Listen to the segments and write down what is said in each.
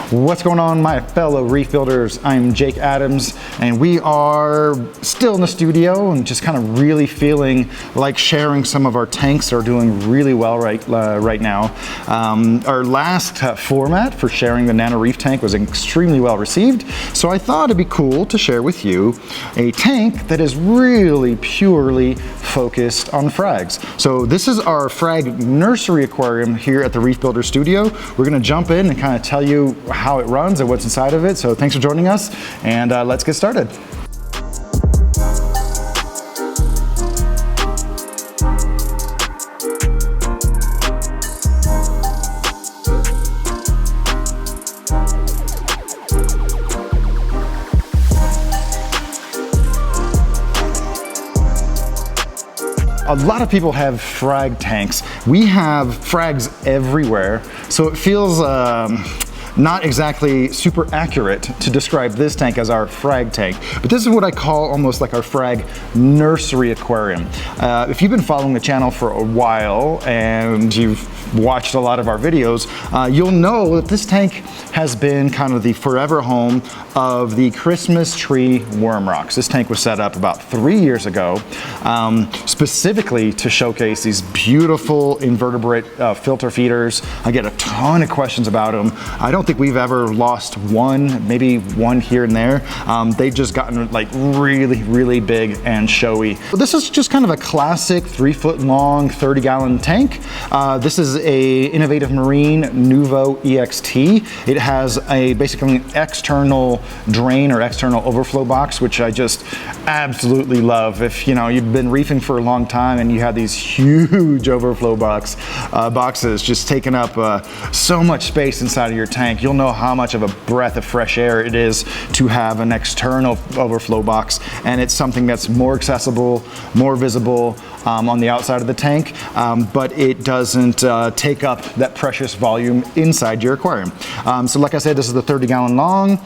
What's going on, my fellow reef builders? I'm Jake Adams, and we are still in the studio and just kind of really feeling like sharing some of our tanks that are doing really well right now. Our last format for sharing the Nano Reef tank was extremely well received, so I thought it'd be cool to share with you a tank that is really purely focused on frags. So this is our Frag nursery aquarium here at the Reef Builder Studio. We're gonna jump in and kind of tell you how it runs and what's inside of it. So thanks for joining us, and let's get started. A lot of people have frag tanks. We have frags everywhere, so it feels not exactly super accurate to describe this tank as our frag tank, but this is what I call almost like our frag nursery aquarium. If you've been following the channel for a while and you've watched a lot of our videos, you'll know that this tank has been kind of the forever home of the Christmas tree worm rocks. This tank was set up about 3 years ago, specifically to showcase these beautiful invertebrate filter feeders. I get a ton of questions about them. I don't think we've ever lost one, maybe one here and there. They've just gotten like really big and showy. This is just kind of a classic 3 foot long, 30-gallon tank. This is a Innovative Marine Nuvo EXT. It has a basically an external drain or external overflow box, which I just absolutely love. If you've been reefing for a long time and you have these huge overflow boxes just taking up so much space inside of your tank, you'll know how much of a breath of fresh air it is to have an external overflow box, and it's something that's more accessible, more visible on the outside of the tank, but it doesn't take up that precious volume inside your aquarium. So like I said, this is the 30-gallon long.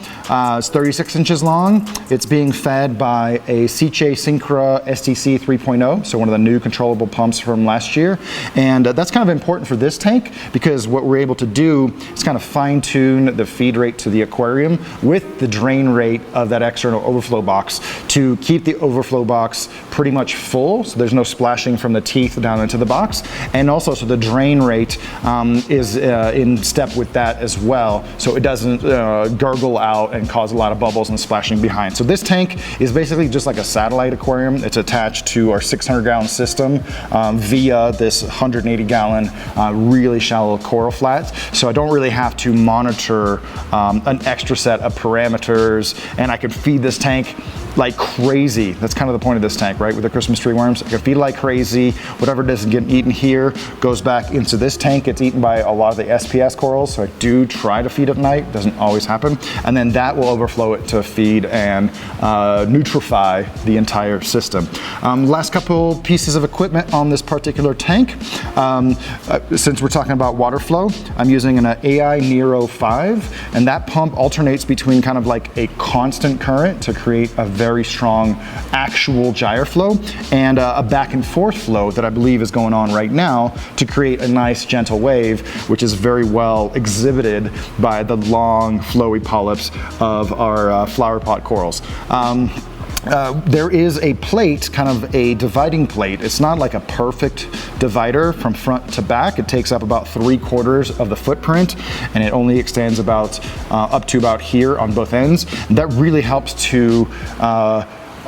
It's 36 inches long. It's being fed by a Seche Syncra STC 3.0, so one of the new controllable pumps from last year. And that's kind of important for this tank because what we're able to do is kind of fine-tune the feed rate to the aquarium with the drain rate of that external overflow box to keep the overflow box pretty much full, so there's no splashing from the teeth down into the box, and also so the drain rate is in step with that as well, so it doesn't gurgle out and cause a lot of bubbles and splashing behind. So this tank is basically just like a satellite aquarium. It's attached to our 600-gallon system via this 180-gallon really shallow coral flat, so I don't really have to monitor an extra set of parameters, and I can feed this tank like crazy. That's kind of the point of this tank, right? With the Christmas tree worms, I can feed like crazy. Whatever doesn't get eaten here goes back into this tank. It's eaten by a lot of the SPS corals, so I do try to feed at night. Doesn't always happen. And then that will overflow it to feed and nutrify the entire system. Last couple pieces of equipment on this particular tank. Since we're talking about water flow, I'm using an AI Nero 5, and that pump alternates between kind of like a constant current to create a very strong actual gyre flow and a back and forth flow that I believe is going on right now to create a nice gentle wave, which is very well exhibited by the long flowy polyps of our flower pot corals. There is a plate, kind of a dividing plate. It's not like a perfect divider from front to back. It takes up about 3/4 of the footprint, and it only extends about up to about here on both ends. And that really helps to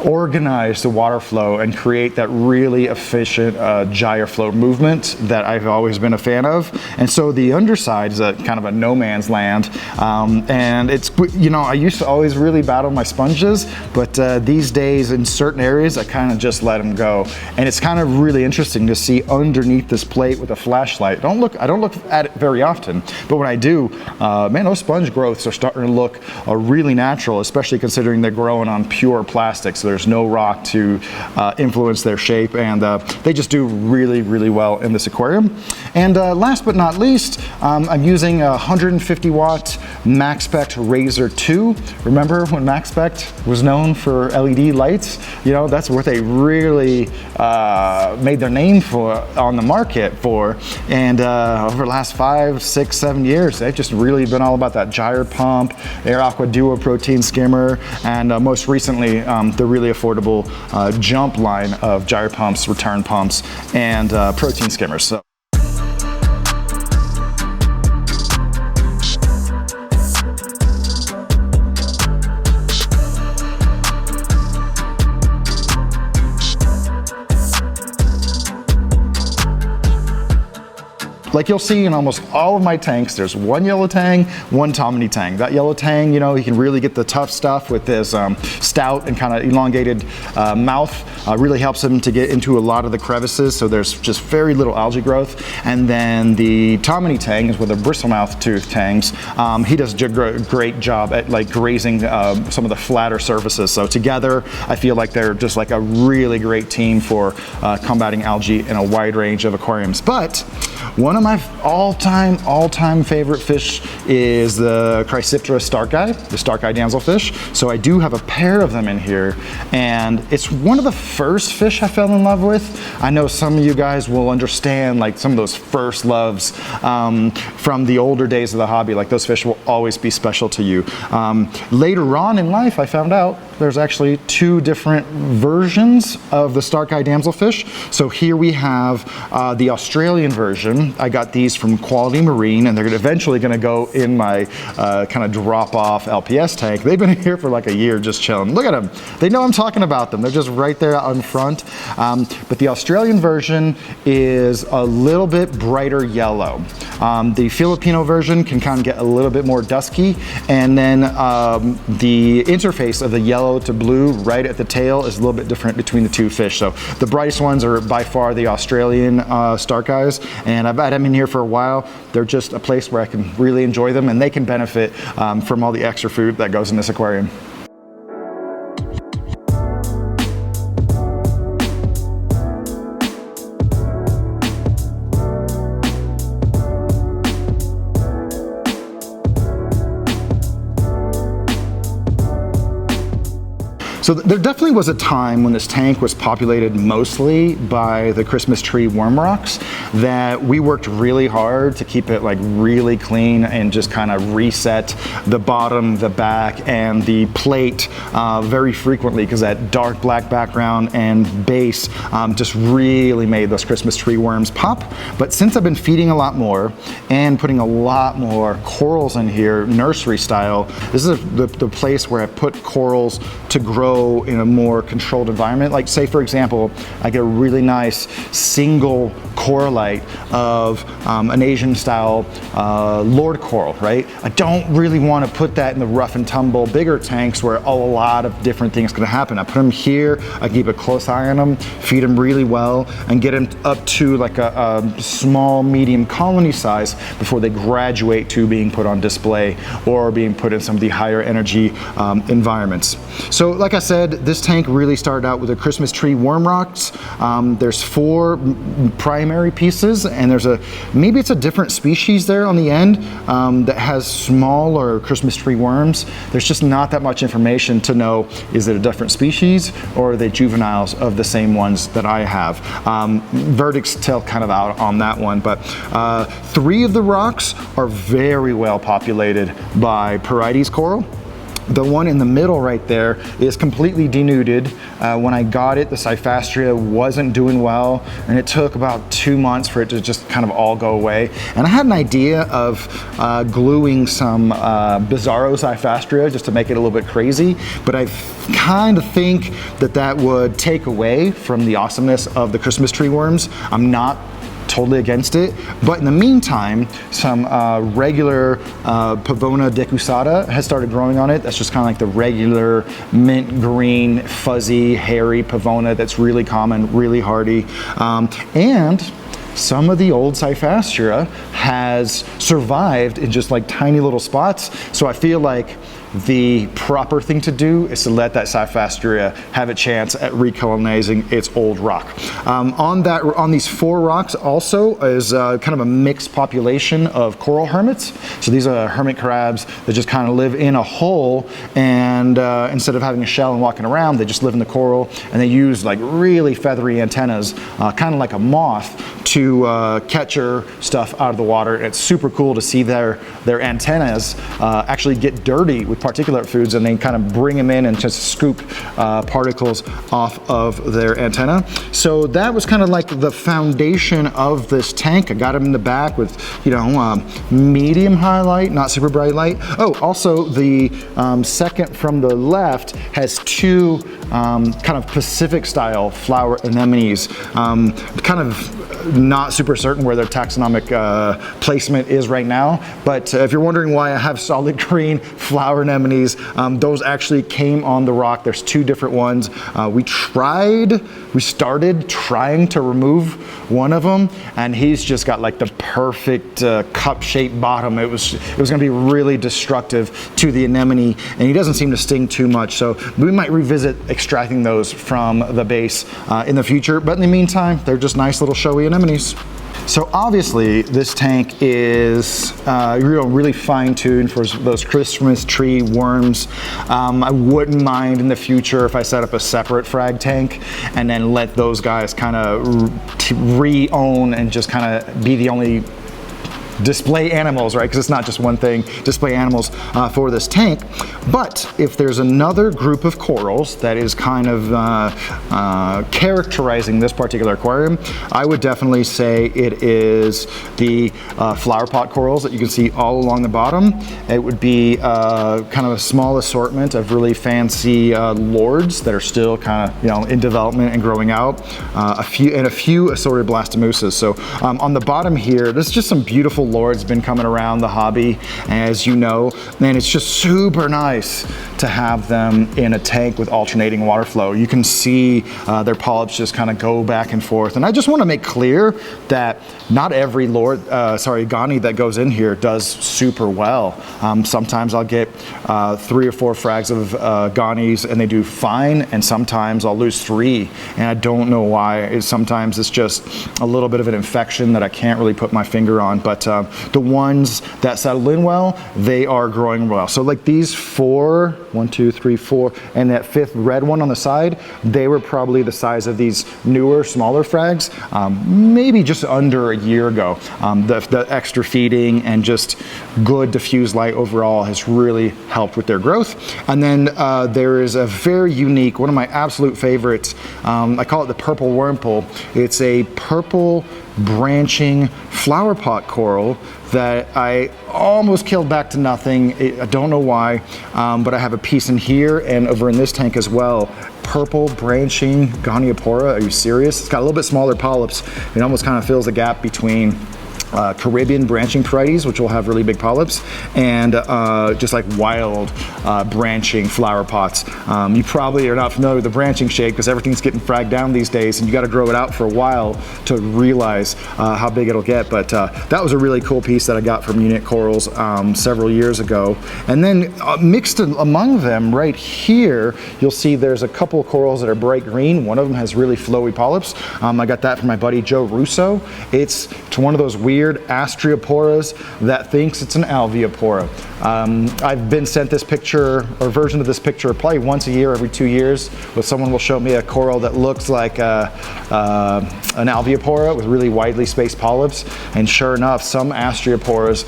organize the water flow and create that really efficient gyre flow movement that I've always been a fan of. And so the underside is a kind of a no man's land, and it's, I used to always really battle my sponges, but these days in certain areas I kind of just let them go, and it's kind of really interesting to see underneath this plate with a flashlight. I don't look at it very often, but when I do, man, those sponge growths are starting to look really natural, especially considering they're growing on pure plastic, so there's no rock to influence their shape, and they just do really, really well in this aquarium. And last but not least, I'm using a 150 watt MaxSpect Razor 2. Remember when MaxSpect was known for LED lights? You know, that's what they really made their name for on the market for. And over the last 5, 6, 7 years, they've just really been all about that gyre pump, Air Aqua Duo protein skimmer, and most recently the really affordable Jump line of gyre pumps, return pumps, and protein skimmers. So. Like you'll see in almost all of my tanks, there's one yellow tang, one Tomini tang. That yellow tang, you know, you can really get the tough stuff with this stout and kind of elongated mouth. Really helps him to get into a lot of the crevices, so there's just very little algae growth. And then the Tomini tang is with the bristlemouth tooth tangs. He does a great job at like grazing some of the flatter surfaces. So together, I feel like they're just like a really great team for combating algae in a wide range of aquariums. But one of my all-time favorite fish is the Chrysiptera starkeye, the starkeye damselfish. So I do have a pair of them in here, and it's one of the first fish I fell in love with. I know some of you guys will understand like some of those first loves from the older days of the hobby. Like those fish will always be special to you. Later on in life, I found out there's actually 2 different versions of the starkeye damselfish. So here we have the Australian version. I got these from Quality Marine, and they're eventually going to go in my kind of drop-off LPS tank. They've been here for like a year just chilling. Look at them. They know I'm talking about them. They're just right there out in front. But the Australian version is a little bit brighter yellow. The Filipino version can kind of get a little bit more dusky, and then the interface of the yellow to blue right at the tail is a little bit different between the 2 fish. So the brightest ones are by far the Australian starkeyes, and I've had them in here for a while. They're just a place where I can really enjoy them, and they can benefit from all the extra food that goes in this aquarium. So there definitely was a time when this tank was populated mostly by the Christmas tree worm rocks that we worked really hard to keep it like really clean and just kind of reset the bottom, the back, and the plate very frequently, because that dark black background and base just really made those Christmas tree worms pop. But since I've been feeding a lot more and putting a lot more corals in here, nursery style, this is the place where I put corals to grow in a more controlled environment. Like say for example, I get a really nice single coralite of an Asian style Lord coral, right? I don't really want to put that in the rough and tumble bigger tanks where a lot of different things can happen. I put them here, I keep a close eye on them, feed them really well, and get them up to like a small, medium colony size before they graduate to being put on display or being put in some of the higher energy environments. So like I said, this tank really started out with the Christmas tree worm rocks. There's 4 primary pieces, and there's maybe it's a different species there on the end that has smaller Christmas tree worms. There's just not that much information to know, is it a different species or are they juveniles of the same ones that I have? Verdict's still kind of out on that one, but 3 of the rocks are very well populated by Porites coral. The one in the middle right there is completely denuded. When I got it, the Cyphastria wasn't doing well, and it took about 2 months for it to just kind of all go away. And I had an idea of gluing some Bizarro Cyphastria just to make it a little bit crazy, but I kind of think that that would take away from the awesomeness of the Christmas tree worms. I'm not totally against it, but in the meantime, some regular Pavona decusata has started growing on it. That's just kind of like the regular mint green, fuzzy, hairy Pavona that's really common, really hardy, and some of the old Cyphastria has survived in just like tiny little spots. So I feel like the proper thing to do is to let that Cyphastrea have a chance at recolonizing its old rock. On these 4 rocks also is kind of a mixed population of coral hermits. So these are hermit crabs that just kind of live in a hole, and instead of having a shell and walking around, they just live in the coral, and they use like really feathery antennas, kind of like a moth, to capture stuff out of the water. And it's super cool to see their antennas actually get dirty with particulate foods, and they kind of bring them in and just scoop particles off of their antenna. So that was kind of like the foundation of this tank. I got them in the back with, you know, medium highlight, not super bright light. Oh, also the second from the left has 2 kind of Pacific style flower anemones. Kind of not super certain where their taxonomic placement is right now, but if you're wondering why I have solid green flower anemones, those actually came on the rock. There's 2 different ones. We started trying to remove one of them, and he's just got like the perfect cup-shaped bottom. It was gonna be really destructive to the anemone, and he doesn't seem to sting too much, so we might revisit extracting those from the base in the future, but in the meantime, they're just nice little showy anemones. So obviously this tank is really fine-tuned for those Christmas tree worms. I wouldn't mind in the future if I set up a separate frag tank and then let those guys kind of re-own and just kind of be the only display animals, right? Because it's not just one thing, display animals for this tank. But if there's another group of corals that is kind of characterizing this particular aquarium, I would definitely say it is the flower pot corals that you can see all along the bottom. It would be kind of a small assortment of really fancy lords that are still kind of, you know, in development and growing out. A few assorted blastomusas. So on the bottom here, there's just some beautiful lords been coming around the hobby, as you know, and it's just super nice to have them in a tank with alternating water flow. You can see their polyps just kind of go back and forth. And I just want to make clear that not every gani that goes in here does super well. Sometimes I'll get 3 or 4 frags of ganis and they do fine, and sometimes I'll lose 3, and I don't know why. Sometimes it's just a little bit of an infection that I can't really put my finger on, but the ones that settle in well, they are growing well. So like these 4, 1, 2, 3, 4, and that 5th red one on the side, they were probably the size of these newer, smaller frags, maybe just under a year ago. The extra feeding and just good diffuse light overall has really helped with their growth. And then there is a very unique, one of my absolute favorites, I call it the purple wormhole. It's a purple branching flower pot coral that I almost killed back to nothing. I don't know why, but I have a piece in here and over in this tank as well. Purple branching Goniopora. Are you serious? It's got a little bit smaller polyps. It almost kind of fills the gap between Caribbean branching Parietes, which will have really big polyps, and just like wild branching flower pots. You probably are not familiar with the branching shape because everything's getting fragged down these days, and you got to grow it out for a while to realize how big it'll get. But that was a really cool piece that I got from Unit Corals several years ago. And then mixed among them right here, you'll see there's a couple of corals that are bright green. One of them has really flowy polyps. I got that from my buddy Joe Russo. It's one of those weird Astrioporas that thinks it's an Alveopora. I've been sent this picture or version of this picture probably once a year, every 2 years, where someone will show me a coral that looks like an Alveopora with really widely spaced polyps, and sure enough, some Astrioporas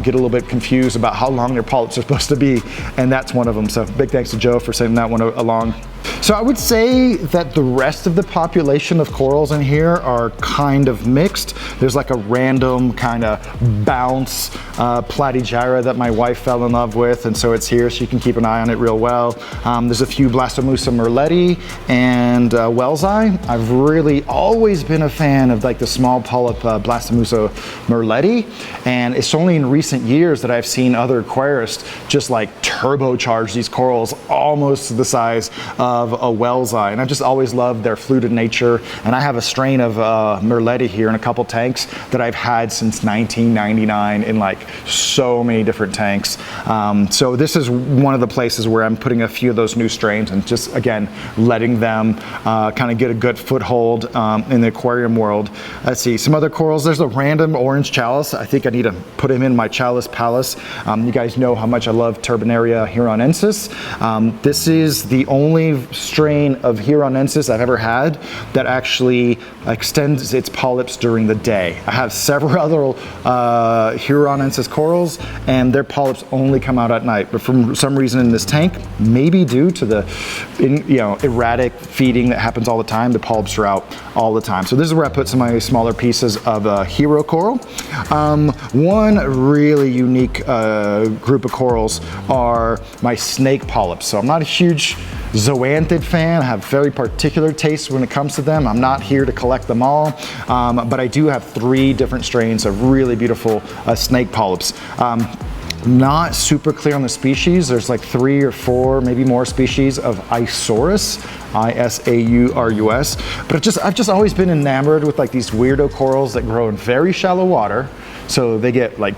get a little bit confused about how long their polyps are supposed to be, and that's one of them. So big thanks to Joe for sending that one along. So I would say that the rest of the population of corals in here are kind of mixed. There's like a random kind of bounce platygyra that my wife fell in love with, and so it's here, so you can keep an eye on it real well. There's a few Blastomusa merletti and Wellsii. I've really always been a fan of like the small polyp Blastomusa merletti, and it's only in recent years that I've seen other aquarists just like turbocharge these corals almost to the size of love a whale's eye, and I've just always loved their fluted nature. And I have a strain of Merletti here in a couple tanks that I've had since 1999 in like so many different tanks. So this is one of the places where I'm putting a few of those new strains and just, again, letting them kind of get a good foothold in the aquarium world. Let's see, some other corals. There's a random orange chalice. I think I need to put him in my chalice palace. You guys know how much I love Turbonaria huronensis. This is the only strain of huronensis I've ever had that actually extends its polyps during the day. I have several other huronensis corals, and their polyps only come out at night. But for some reason in this tank, maybe due to the erratic feeding that happens all the time, the polyps are out all the time. So this is where I put some of my smaller pieces of hero coral. One really unique group of corals are my snake polyps. So I'm not a huge Zoanthid fan. I have very particular tastes when it comes to them. I'm not here to collect them all, but I do have 3 different strains of really beautiful snake polyps. Not super clear on the species. There's like 3 or 4, maybe more species of Isaurus, I-S-A-U-R-U-S. But I've just always been enamored with like these weirdo corals that grow in very shallow water. So they get like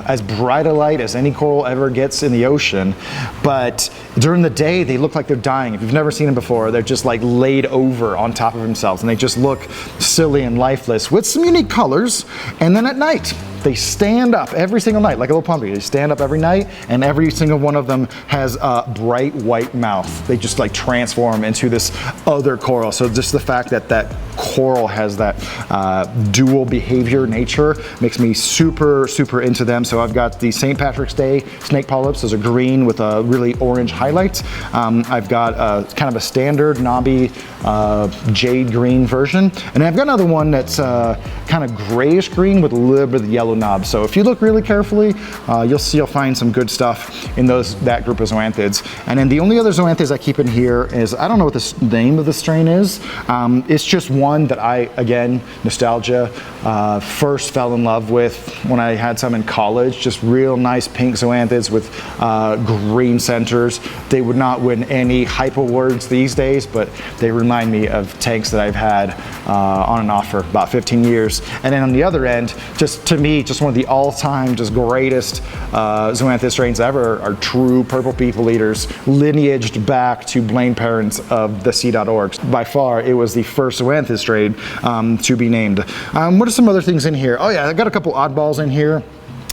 as bright a light as any coral ever gets in the ocean. But during the day, they look like they're dying. If you've never seen them before, they're just like laid over on top of themselves, and they just look silly and lifeless with some unique colors. And then at night, they stand up every single night, like a little pumpkin. They stand up every night, and every single one of them has a bright white mouth. They just like transform into this other coral. So just the fact that that coral has that dual behavior nature makes me super, super into them. So I've got the St. Patrick's Day snake polyps. Those are green with a really orange highlight. I've got kind of a standard knobby jade green version. And I've got another one that's kind of grayish green with a little bit of yellow knob. So if you look really carefully, you'll find some good stuff in that group of zoanthids. And then the only other zoanthids I keep in here is, I don't know what the name of the strain is. It's just one that I, again, nostalgia, first fell in love with when I had some in college. Just real nice pink zoanthids with green centers. They would not win any hype awards these days, but they remind me of tanks that I've had on and off for about 15 years. And then on the other end, just to me, just one of the all-time just greatest zoanthid strains ever are true purple people eaters, lineaged back to Blaine parents of the sea.org. By far, it was the first zoanthid strain to be named. What are some other things in here? Oh yeah, I got a couple oddballs in here.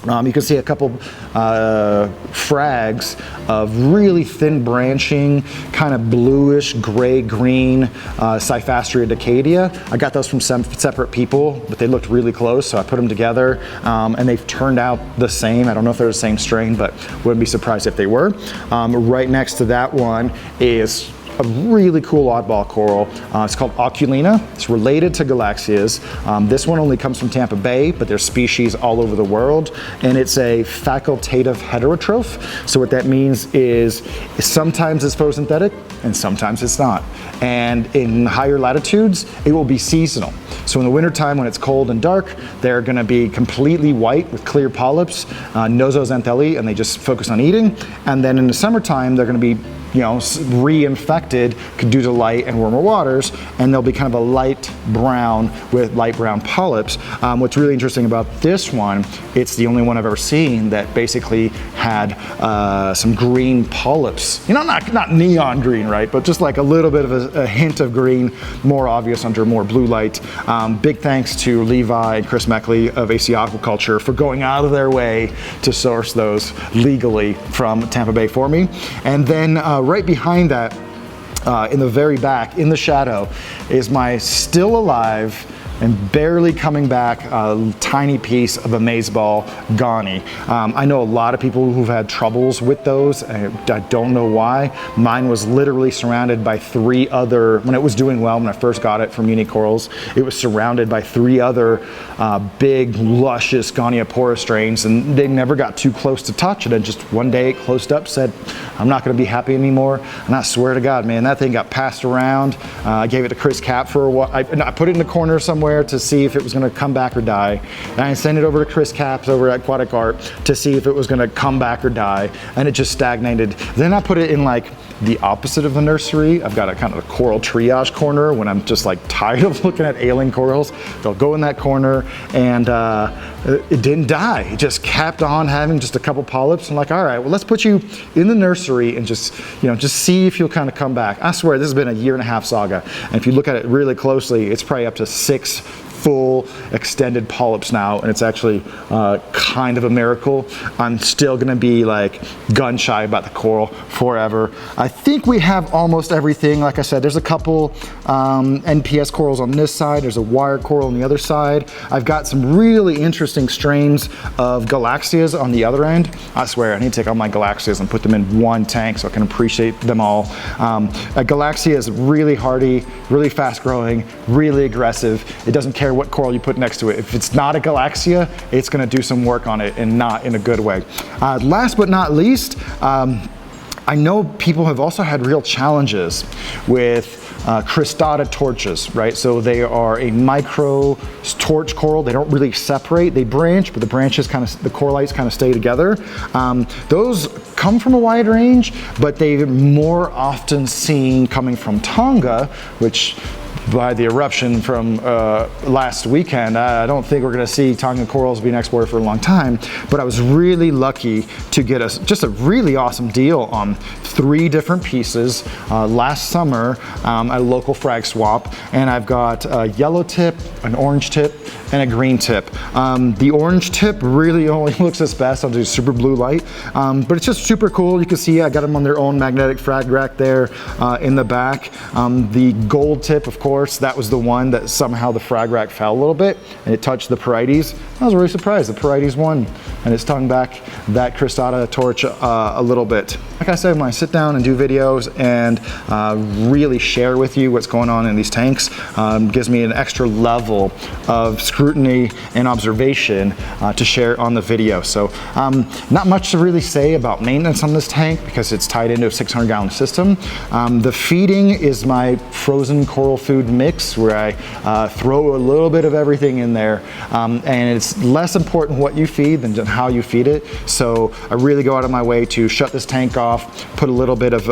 You can see a couple frags of really thin branching, kind of bluish gray-green Cyphastria decadia. I got those from some separate people, but they looked really close, so I put them together, and they've turned out the same. I don't know if they're the same strain, but wouldn't be surprised if they were. Right next to that one is a really cool oddball coral. It's called Oculina. It's related to galaxias. This one only comes from Tampa Bay, but there's species all over the world, and it's a facultative heterotroph. So what that means is sometimes it's photosynthetic and sometimes it's not. And in higher latitudes, it will be seasonal. So in the wintertime when it's cold and dark, they're gonna be completely white with clear polyps, no zooxanthellae, and they just focus on eating. And then in the summertime, they're gonna be reinfected due to light and warmer waters, and they'll be kind of a light brown with light brown polyps. What's really interesting about this one, it's the only one I've ever seen that basically had some green polyps. Not neon green, right? But just like a little bit of a hint of green, more obvious under more blue light. Big thanks to Levi and Chris Meckley of AC Aquaculture for going out of their way to source those legally from Tampa Bay for me. And then right behind that, in the very back, in the shadow, is my still alive and barely coming back a tiny piece of amazeball gani. I know a lot of people who've had troubles with those. I don't know why. Mine was literally surrounded by 3 other, when it was doing well, when I first got it from Unicorals, it was surrounded by 3 other big, luscious Goniopora strains, and they never got too close to touch it. And just one day it closed up, said, I'm not gonna be happy anymore. And I swear to God, man, that thing got passed around. I gave it to Chris Cap for a while. I put it in the corner somewhere somewhere to see if it was gonna come back or die. And I sent it over to Chris Capps over at Aquatic Art to see if it was gonna come back or die, and it just stagnated. Then I put it in like the opposite of the nursery. I've got a kind of a coral triage corner when I'm just like tired of looking at ailing corals. They'll go in that corner, and it didn't die. It just kept on having just a couple polyps. I'm like, all right, well, let's put you in the nursery and just see if you'll kind of come back. I swear, this has been a 1.5-year saga. And if you look at it really closely, it's probably up to 6 full extended polyps now, and it's actually kind of a miracle. I'm still gonna be like gun shy about the coral forever. I think we have almost everything. Like I said, there's a couple NPS corals on this side, there's a wire coral on the other side. I've got some really interesting strains of galaxias on the other end. I swear, I need to take all my galaxias and put them in one tank so I can appreciate them all. A galaxia is really hardy, really fast growing, really aggressive. It doesn't care what coral you put next to it. If it's not a galaxia, it's gonna do some work on it, and not in a good way. Last but not least, I know people have also had real challenges with cristata torches, right? So they are a micro torch coral. They don't really separate. They branch, but the branches the coralites kind of stay together. Those come from a wide range, but they're more often seen coming from Tonga, which by the eruption from last weekend, I don't think we're gonna see Tongan corals being exported for a long time, but I was really lucky to get just a really awesome deal on 3 different pieces last summer at a local frag swap, and I've got a yellow tip, an orange tip, and a green tip. The orange tip really only looks its best under super blue light, but it's just super cool. You can see I got them on their own magnetic frag rack there in the back. The gold tip, of course, that was the one that somehow the frag rack fell a little bit and it touched the Porites. I was really surprised. The Porites won, and it's tongue back that cristata torch a little bit. Like I said, when I sit down and do videos and really share with you what's going on in these tanks, gives me an extra level of scrutiny and observation to share on the video. So not much to really say about maintenance on this tank because it's tied into a 600-gallon system. The feeding is my frozen coral food mix, where I throw a little bit of everything in there, and it's less important what you feed than how you feed it. So I really go out of my way to shut this tank off, put a little bit of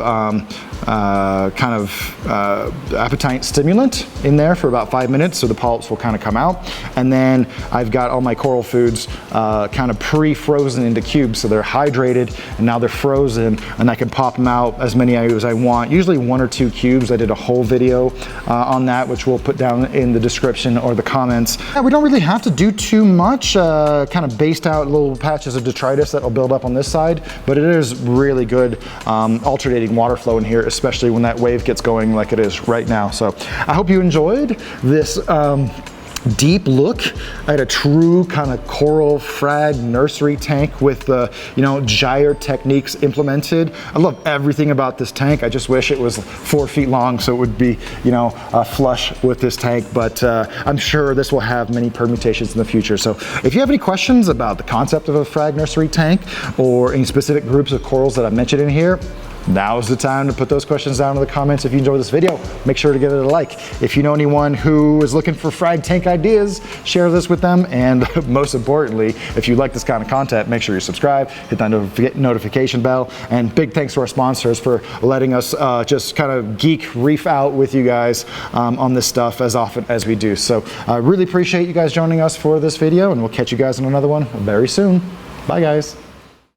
appetite stimulant in there for about 5 minutes so the polyps will kind of come out, and then I've got all my coral foods kind of pre-frozen into cubes, so they're hydrated and now they're frozen, and I can pop them out as many as I want, usually 1 or 2 cubes. I did a whole video on that, which we'll put down in the description or the comments. Yeah, we don't really have to do too much, kind of based out little patches of detritus that will build up on this side, but it is really good alternating water flow in here, especially when that wave gets going like it is right now. So I hope you enjoyed this deep look at a true kind of coral frag nursery tank with the gyre techniques implemented. I love everything about this tank. I just wish it was 4 feet long so it would be flush with this tank, but I'm sure this will have many permutations in the future. So if you have any questions about the concept of a frag nursery tank or any specific groups of corals that I've mentioned in here, now's the time to put those questions down in the comments. If you enjoyed this video, make sure to give it a like. If you know anyone who is looking for frag tank ideas, share this with them. And most importantly, if you like this kind of content, make sure you subscribe, hit that notification bell. And big thanks to our sponsors for letting us just kind of geek reef out with you guys on this stuff as often as we do. So I really appreciate you guys joining us for this video, and we'll catch you guys in another one very soon. Bye guys.